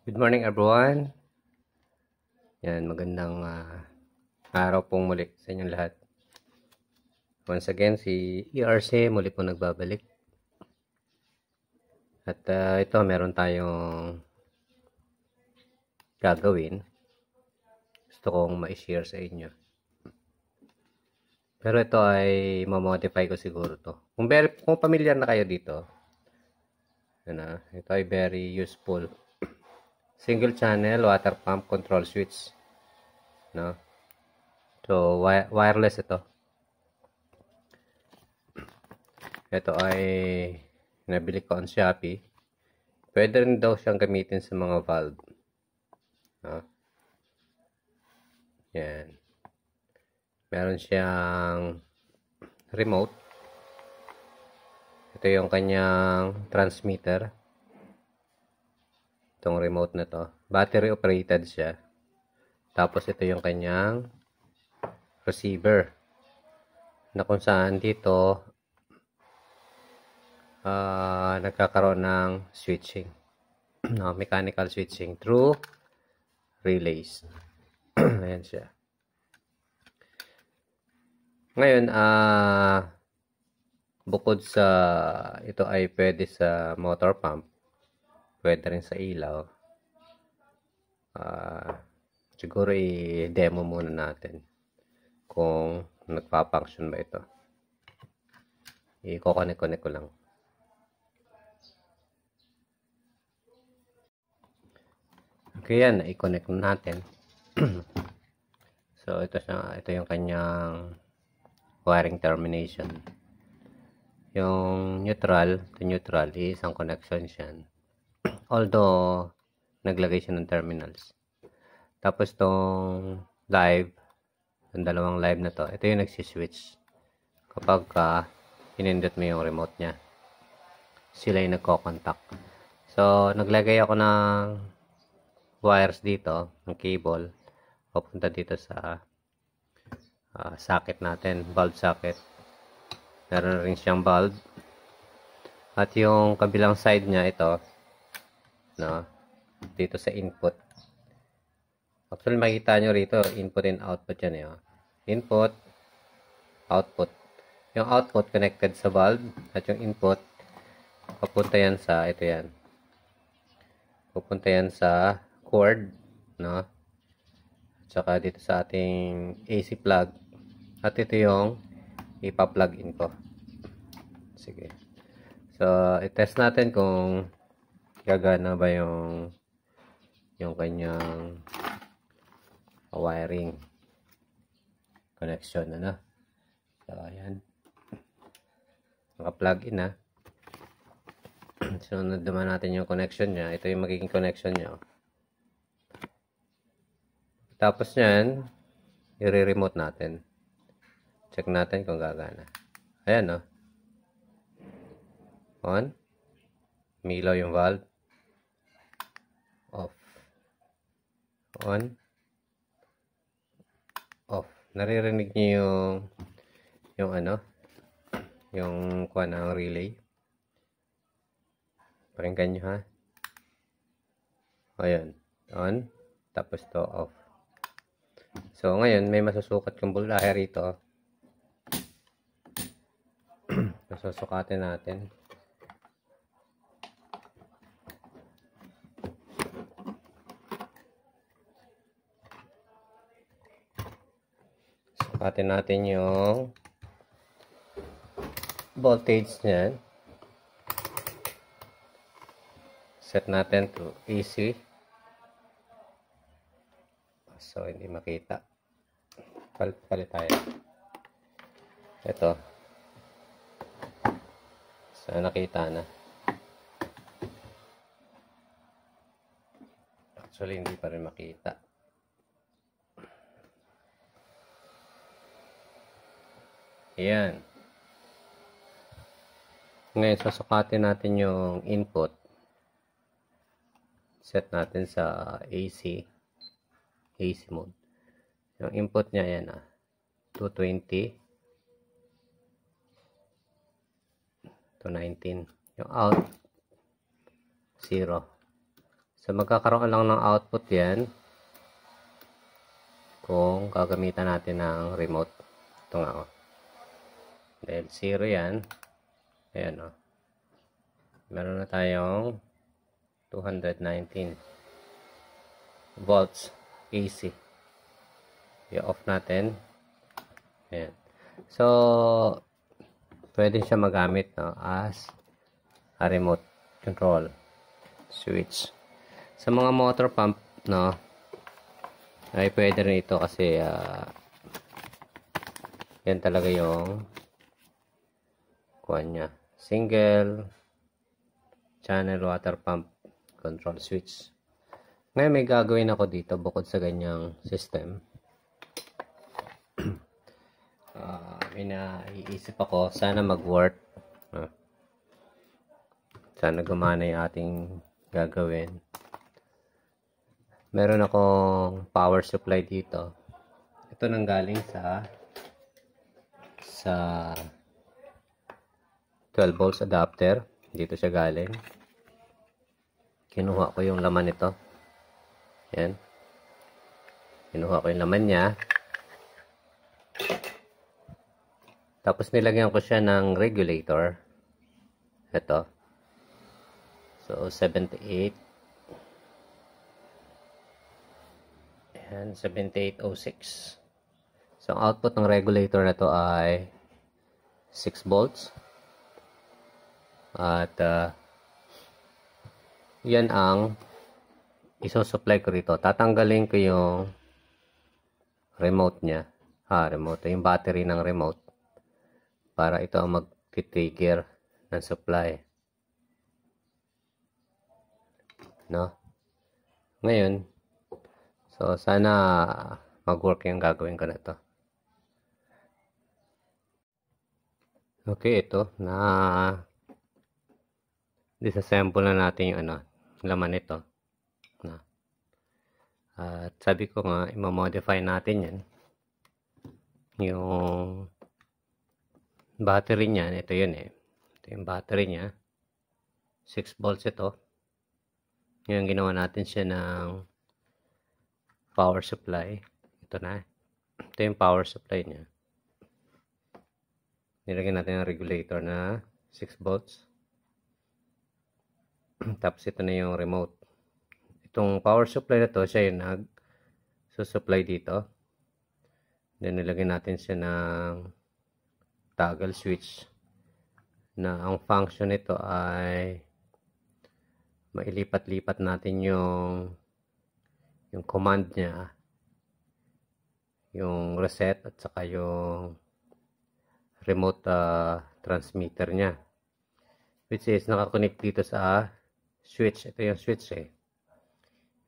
Good morning everyone. Yan, magandang araw pong muli sa inyong lahat. Once again, si ERC muli po nagbabalik. At ito, meron tayong gagawin. Gusto kong ma-share sa inyo. Pero ito ay ma-modify ko siguro to. Kung familiar na kayo dito, ito ay very useful. Single channel water pump control switch. No? So, wireless ito. Ito ay nabili ko on Shopee. Pwede rin daw siyang gamitin sa mga valve. No? Yan. Meron siyang remote. Ito yung kanyang transmitter. Itong remote na to. Battery operated siya. Tapos ito yung kanyang receiver. Na kung saan dito nagkakaroon ng switching. No, mechanical switching through relays. Ayan siya. Ngayon, bukod sa ito ay pwede sa motor pump, pwede rin sa ilaw. Siguro i-demo muna natin kung nagpa-function ba ito. I-connect ko lang. Okay, yan, i-connect natin. So ito yung kanyang wiring termination. Yung neutral to neutral, isang connection siya. Although naglagay siya ng terminals. Tapos tong live, yung dalawang live na to, ito yung nagsiswitch. Kapag pinindot mo yung remote niya, sila yung nagko-contact. So naglagay ako ng wires dito, ng cable, papunta dito sa socket natin, bulb socket. Meron rin siyang bulb. At yung kabilang side niya, ito, no, dito sa input. Actually, makikita nyo rito, input and output yan. Input, output. Yung output connected sa bulb, at yung input, papunta yan sa, ito yan. Pupunta yan sa cord, no? Tsaka dito sa ating AC plug. At ito yung ipa-plug in ko. Sige. So, i-test natin kung gagana ba yung kanyang wiring connection, ano? So, ayan. Naka-plug in na. So, naman natin yung connection niya. Ito yung magiging connection niya. Tapos yan, i-remote natin. Check natin kung gagana. Ayan, no? On. Umilaw yung valve. Off. On. Off. Naririnig niyo yung kuha ng relay. Pakinggan nyo, ha? Ayan. On. Tapos to off. So, ngayon, may masusukat yung voltahe rito. Masusukatin natin. Sukatin natin yung voltage niyan. Set natin to AC. So, hindi makita. Palit tayo. Ito. So, nakita na. Actually, hindi pa rin makita. Ayan. Ngayon, susukatin natin yung input. Set natin sa AC mode. Yung input niya, yan 220 to 19. Yung out 0. So, magkakaroon lang ng output yan kung gagamitan natin ng remote. Ito nga, oh. Dahil 0 yan. Ayan, oh. Meron na tayong 219 volts AC. I-off natin. Ayan. So, pwede siya magamit, no, as a remote control switch. Sa mga motor pump, no, ay pwede rin ito kasi yan talaga yung kuha niya. Single channel water pump control switch. Ngayon may gagawin ako dito bukod sa ganyang system. May naiisip ako, sana mag-work. Sana gumana yung ating gagawin. Meron akong power supply dito. Ito nang galing sa 12 volts adapter. Dito siya galing. Kinuha ko yung laman nito. Yan. Kinuha ko yung laman niya. Tapos nilagyan ko siya ng regulator. Ito. So, 78. And 7806. So, ang output ng regulator na to ay 6 volts. At yan ang isosupply ko rito. Tatanggalin ko yung remote niya. Remote. Yung battery ng remote. Para ito ang mag-trigger ng supply. No? Ngayon, so, sana mag-work yung gagawin ko na to. Okay, ito. Disassemble na natin yung laman nito. At sabi ko nga, i-modify natin yan. Yung battery niya, ito yun eh. Ito yung battery niya. 6 volts ito. Ngayon, ginawa natin siya ng power supply. Ito na. Ito yung power supply niya. Nilagyan natin ang regulator na 6 volts. Tapos ito na yung remote. Itong power supply na to, siya yung nag-supply dito. Then nilagyan natin siya ng toggle switch. Na ang function nito ay mailipat-lipat natin yung command niya, yung reset at saka yung remote transmitter niya, which is nakakonect dito sa switch. Ito yung switch eh.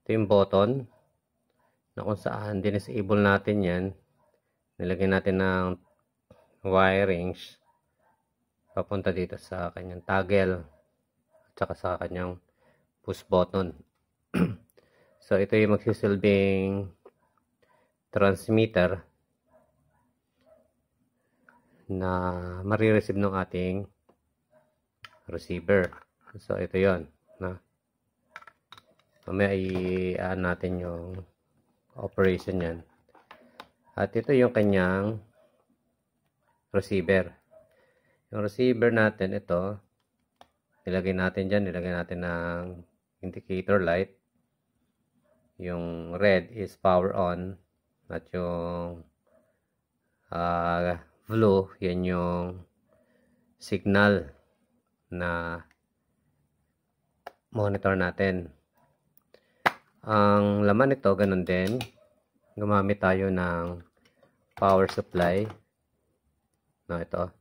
Ito yung button na kung saan disable natin yan. Nilagyan natin ng wirings papunta dito sa kanyang toggle at saka sa kanyang push button. So, ito yung magsisilbing transmitter na marireceive ng ating receiver. So, ito yon. Mamaya i-aan natin yung operation yan. At ito yung kanyang receiver. Yung receiver natin, ito, nilagay natin dyan. Nilagay natin ng indicator light. Yung red is power on. At yung blue, yan yung signal na monitor natin. Ang laman nito, ganun din. Gumamit tayo ng power supply. No, ito.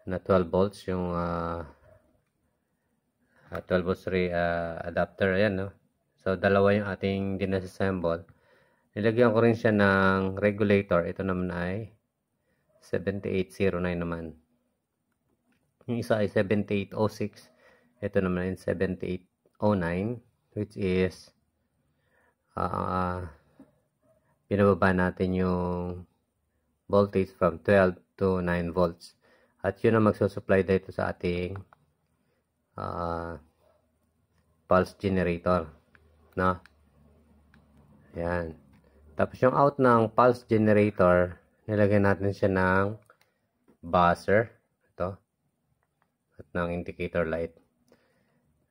Na 12 volts yung 12 volts adapter. Ayan, no? So, dalawa yung ating dinassemble. Nilagyan ko rin siya ng regulator. Ito naman ay 7809 naman. Yung isa ay 7806. Ito naman ay 7809. Which is binababa natin yung voltage from 12 to 9 volts. At yun ang magsusupply dito sa ating pulse generator, no? Ayan. Tapos yung out ng pulse generator, nilagyan natin siya ng buzzer, ito, at ng indicator light,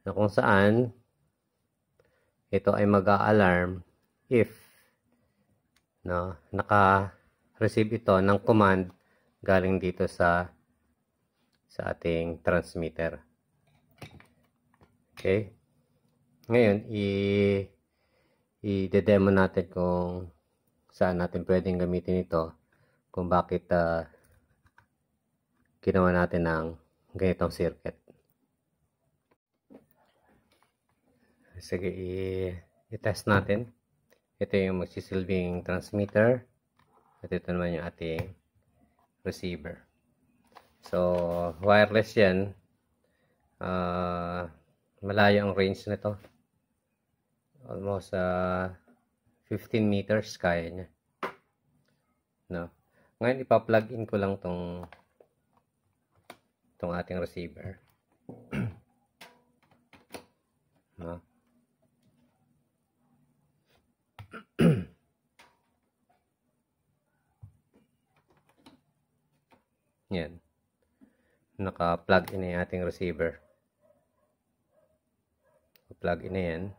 na kung saan ito ay mag-a-alarm if naka-receive ito ng command galing dito sa ating transmitter. Okay? Ngayon, i-demo natin kung saan natin pwedeng gamitin ito, kung bakit ginawa natin ng ganitong circuit. Sige, i-test natin. Ito yung magsisilbing transmitter at ito naman yung ating receiver. So, wireless yan. Malayo ang range nito. Almost 15 meters kaya niya. No? Ngayon, ipa-plug in ko lang tong ating receiver. No? Yan. Naka-plug in na yung ating receiver. Plug in na yan.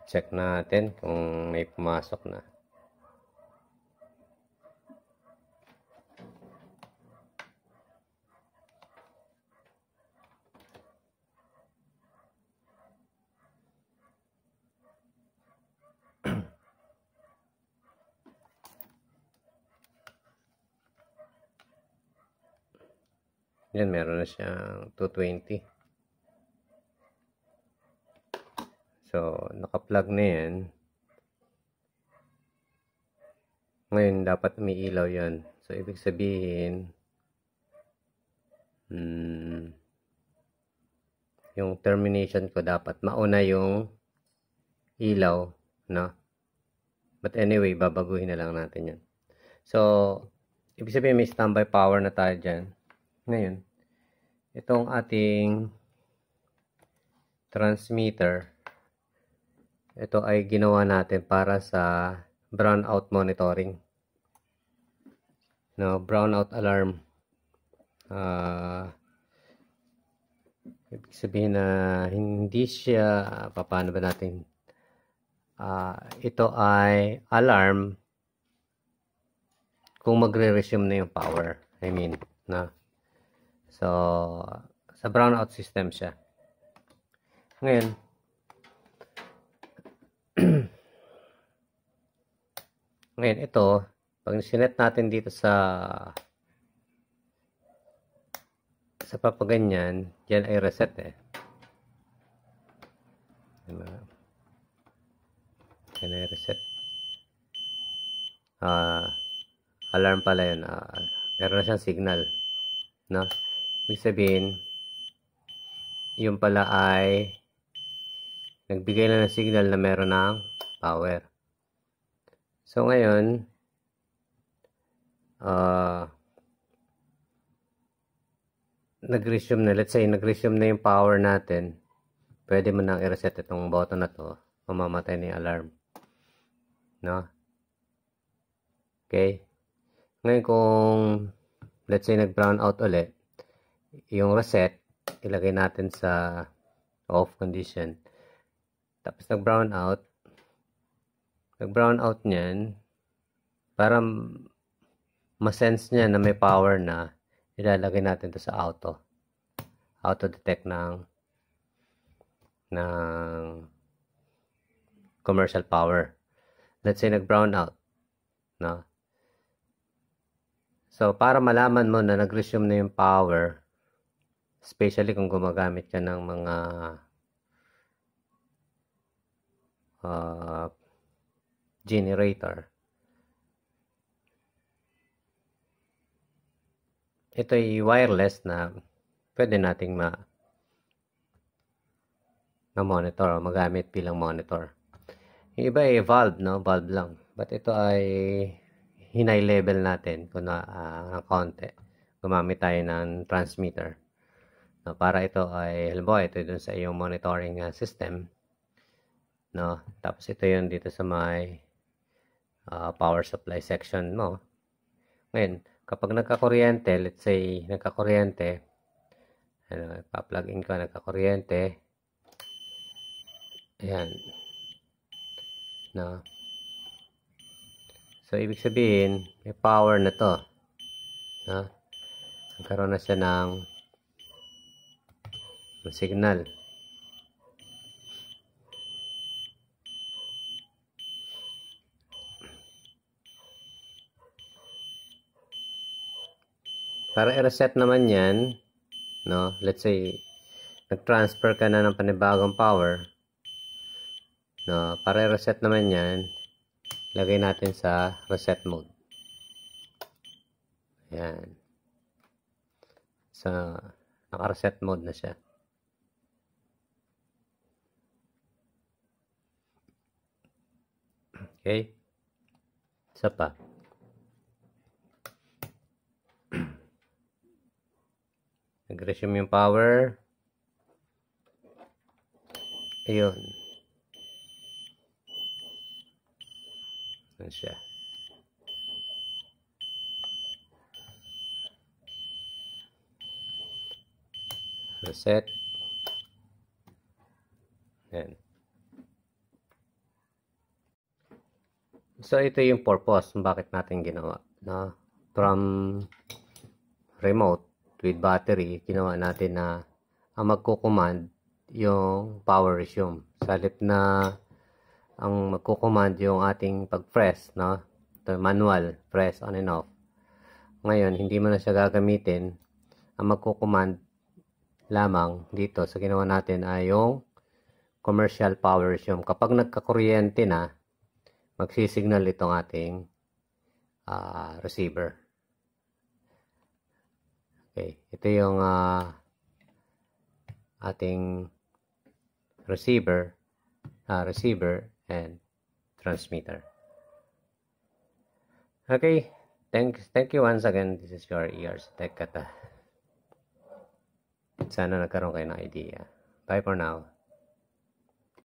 Check natin kung may pumasok na. Yan, meron na siyang 220. So, naka-plug na yan. Ngayon, dapat may ilaw yan. So, ibig sabihin, yung termination ko dapat mauna yung ilaw, no? But anyway, babaguhin na lang natin yan. So, ibig sabihin may standby power na tayo dyan. Ngayon, itong ating transmitter, ito ay ginawa natin para sa brownout monitoring. No, brownout alarm. Ibig sabihin na hindi siya, paano ba natin? Ito ay alarm kung magre-resume na yung power. I mean, na. So, sa brownout system siya. Ngayon, ito, pag sinet natin dito sa papaganyan, yan ay reset eh. Yan ay reset. Alarm pala yun. Meron na siyang signal. No? Ibig sabihin, yung pala ay nagbigay na ng signal na meron ng power. So, ngayon, nag-resume na. Let's say, nag-resume na yung power natin. Pwede mo nang i-reset itong button na to. Mamamatay na yung alarm. No? Okay? Ngayon, kung let's say, nag-brown out ulit, yung reset, ilagay natin sa off condition. Tapos nag-brown out niyan, para ma-sense niya na may power na, ilalagay natin to sa auto detect ng commercial power. Let's say nag-brown out, no? So, para malaman mo na nag-resume na yung power, especially kung gumagamit ka ng mga generator, ito ay wireless na pwede nating ma-monitor o magamit bilang monitor. Yung iba ay valve, no? Valve lang. But ito ay hinay level natin kung na konti. Gumamit tayo ng transmitter. No, para ito ay, halimbawa, ito dun sa iyong monitoring system. No? Tapos ito yun dito sa may power supply section mo. Ngayon, kapag nagkakuryente, let's say, nagkakuryente, pa-plug in ka, nagkakuryente, ayan, no? So, ibig sabihin, may power na to, no? Nagkaroon na siya ng signal. Para i-reset naman yan, no? Let's say, nag-transfer ka na ng panibagong power, no? Para i-reset naman yan, lagay natin sa reset mode. Ayan. So, naka-reset mode na siya. Okay? Isa pa. Nag-resume yung power. Ayun. Yan siya. Reset. Yan. So, ito yung purpose kung bakit natin ginawa. No? From remote with battery, ginawa natin na ang magkukommand yung power resume. Sa halip na ang magkukommand yung ating pag-press, no? Ito, manual, press on and off. Ngayon, hindi mo na siya gagamitin. Ang magkukommand lamang dito sa ginawa natin ay yung commercial power resume. Kapag nagkakuryente na, magsisignal itong ating receiver. Okay, ito yung ating receiver and transmitter. Okay, thank you once again. This is your ERC Tech Kata. Sana nagkaroon kayo ng idea. Bye for now.